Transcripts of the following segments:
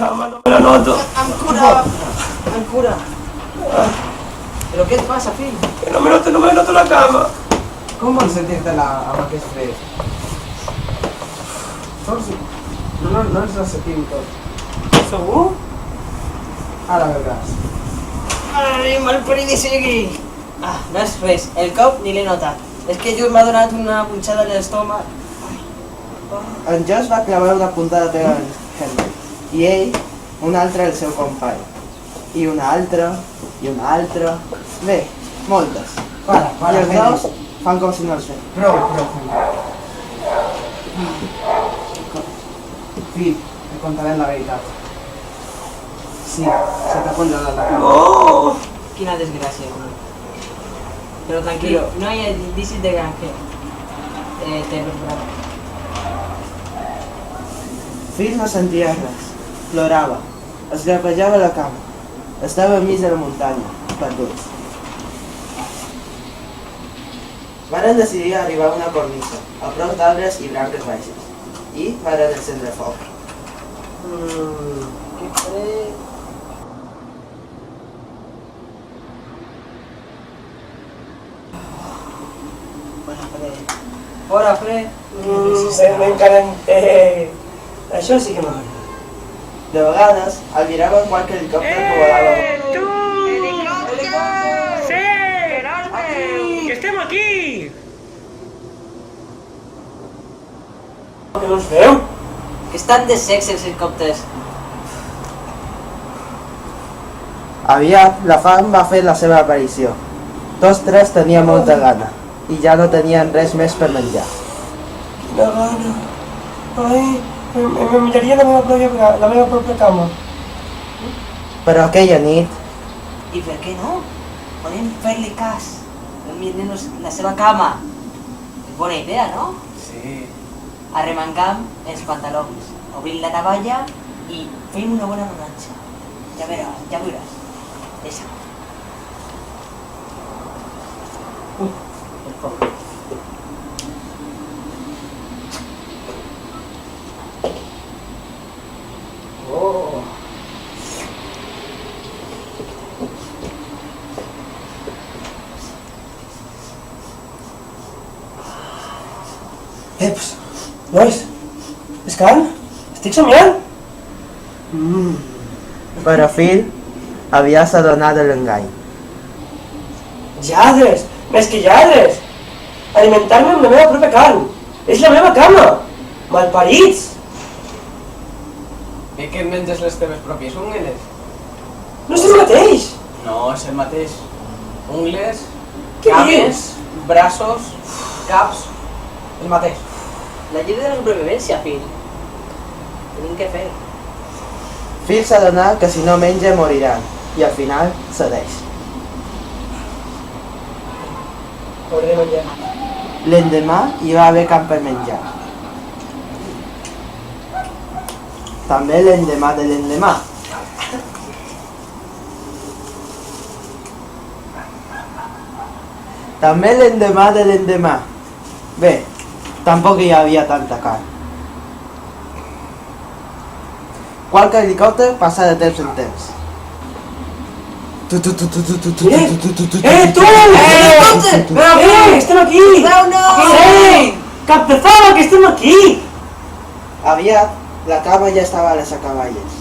cama, no me la noto. Em cura. Però què et passa, fill? Que no me noto la cama. Com vols sentir-te-la amb aquest fred? Sols... No ens la sentim tot. Segur? Ara veuràs. Ai, malparit sigui! No és res, el cop ni l'he notat. És que just m'ha donat una punxada a l'estómac. En Josh va clavar una punta de pega en Henry, i ell, una altra al seu company. I una altra, i una altra... Bé, moltes. Para, I els Henry. dos fan com si no els fem. Prou, Henry. Fill, et contaré la veritat. Sí, se t'ha congelat la cama. No! Quina desgràcia, home. Però tranquil, no hi ha indicis de granje. Té bravo. Phil no sentia res. Plorava. Es grapejava la cama. Estava enmig de la muntanya, perduts. Varen decidir arribar a una cornisa, a prop d'arbres i branques baixes. I varen encendre foc. Que fred... Fora fred. Encara... Això sí que m'agrada. De vegades, el miraven qualque helicòpter que volava. Que estem aquí! Què no us veu? Que estan de sexe els helicòpters. Aviat, la fam va fer la seva aparició. Tots tres tenien molta gana, i ja no tenien res més per menjar. Quina gana. Ai, em miraria la meva pròpia cama. Però aquella nit, I per què no? Podem fer-li cas. Mirar-nos la seva cama. És bona idea, no? Sí. Arremangam els pantalons, obrim la navalla i fem una bona bonança. Ja veuràs. Deixa. El foc. Oh! Eps, nois, és calm? Estic somiant? però Phil havia s'adonat de l'engany. Lladres, més que lladres! Alimentar-me amb la meva pròpia carn! És la meva cama! Malparits! I què et menges les teves pròpies ungles? No és el mateix! No, és el mateix. Ungles, Què cames, braços, caps... El mateix. La llei de la supervivència, fill. Tenim que fer. Phil s'adonà que si no menja moriran, i al final cedeix. Hauré de menjar. L'endemà hi va haver camp per menjar. També l'endemà de l'endemà. També l'endemà de l'endemà. Bé, tampoc hi havia tanta carn. Qualque helicòpter passa de temps en temps. Tu! Helicòpter! Estem aquí! no! Sí! Cap de fava, que estem aquí! Aviat, la cama ja estava a les acaballes.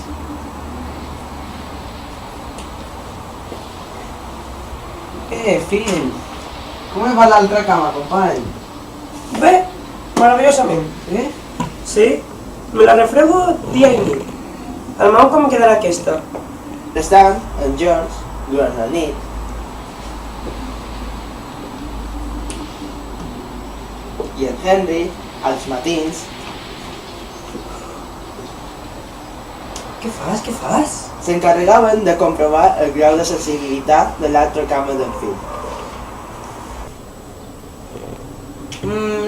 Fill, com va l'altra cama, company? Bé, maravillosament. Sí, me la refrego dia i nit. Al meu com quedarà aquesta. Estan en George, durant la nit, i en Henry, als matins, Què fas? s'encarregaven de comprovar el grau de sensibilitat de l'altra cama del fill.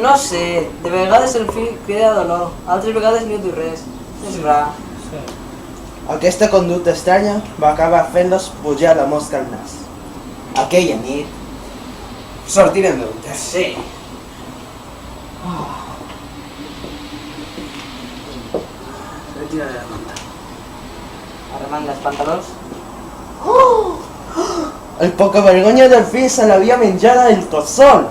No sé, de vegades el fill crida dolor, altres vegades no diu res. És rar. Aquesta conducta estranya va acabar fent-los pujar la mosca al nas. Aquella nit, Sortirem d'un Sí. Ah. Retira la manta. arremanga els pantalons. El poca vergonya del fill se l'havia menjat el tossol.